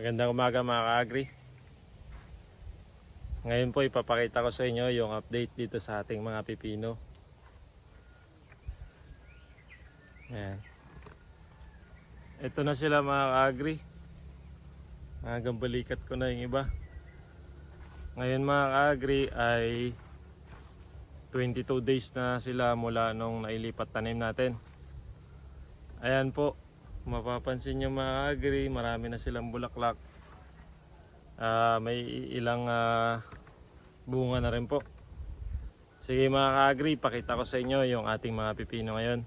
Magandang umaga mga ka-agri. Ngayon po ipapakita ko sa inyo yung update dito sa ating mga pipino. Ayan. Ito na sila mga ka-agri. Hanggang balikat ko na yung iba. Ngayon mga ka-agri ay 22 days na sila mula nung nailipat tanim natin. Ayan po, mapapansin nyo mga ka-agri, marami na silang bulaklak. May ilang bunga na rin po. Sige mga ka-agri, pakita ko sa inyo yung ating mga pipino ngayon.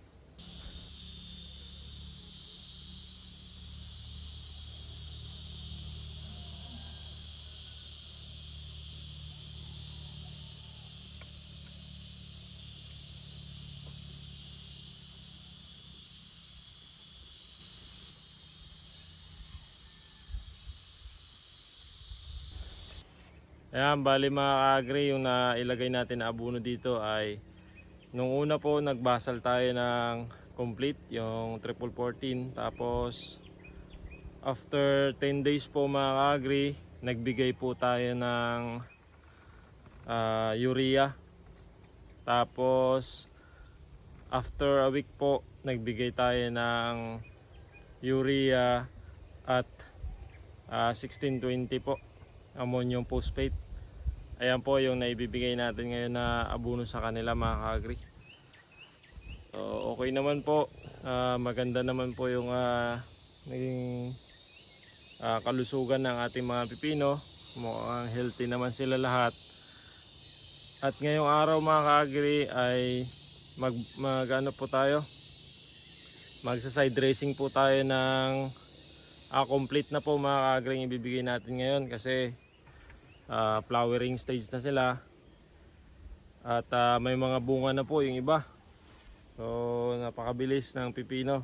Ayan, bali mga ka-agri, yung nailagay natin na abono dito ay nung una po nagbasal tayo ng complete, yung triple 14. Tapos after 10 days po mga ka-agri, nagbigay po tayo ng urea. Tapos after a week po, nagbigay tayo ng urea at 1620 po, ammonium phosphate. Ayan po yung naibibigay natin ngayon na abono sa kanila mga ka-agri. So okay naman po, maganda naman po yung naging kalusugan ng ating mga pipino. Mukhang healthy naman sila lahat. At ngayong araw mga ka-agri ay mag-ano po tayo, magsa-side dressing po tayo ng complete na po mga ka-agri yung ibibigay natin ngayon, kasi flowering stage na sila at may mga bunga na po yung iba. So napakabilis ng pipino,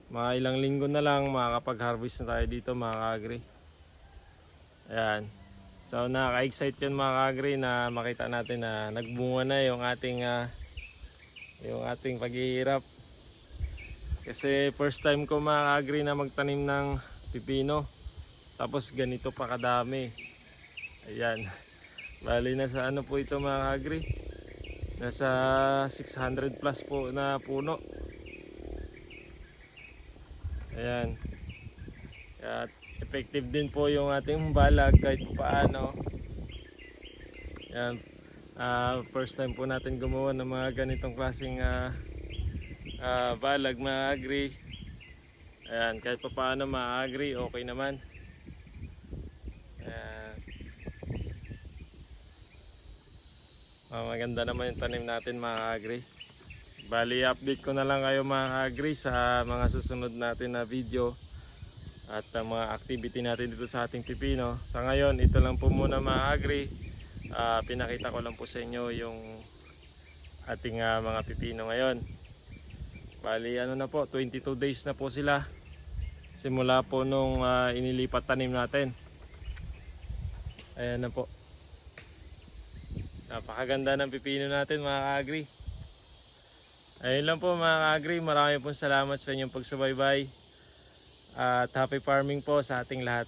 mga ilang linggo na lang makakapag-harvest na tayo dito mga ka-agri. Ayan, so nakaka-excite yun mga ka-agri na makita natin na nagbunga na yung ating paghihirap. Kasi first time ko mga ka-agri na magtanim ng pipino, tapos ganito pa kadami. Ayan, bali nasa ano po ito mga ka-agri, nasa 600 plus po na puno. Ayan, at effective din po yung ating balag kahit paano. Ayan, first time po natin gumawa ng mga ganitong klaseng balag mga ka-agri. Ayan, kahit paano mga ka-agri, okay naman. Maganda naman yung tanim natin mga ka-agri. Bali update ko na lang kayo mga ka-agri sa mga susunod natin na video at mga activity natin dito sa ating pipino. Sa ngayon ito lang po muna mga ka-agri. Pinakita ko lang po sa inyo yung ating mga pipino ngayon. Bali ano na po, 22 days na po sila simula po nung inilipat tanim natin. Ayan na po. Napakaganda ng pipino natin mga ka-agri. Ayun lang po mga ka-agri, marami pong salamat sa inyong pagsubaybay at happy farming po sa ating lahat.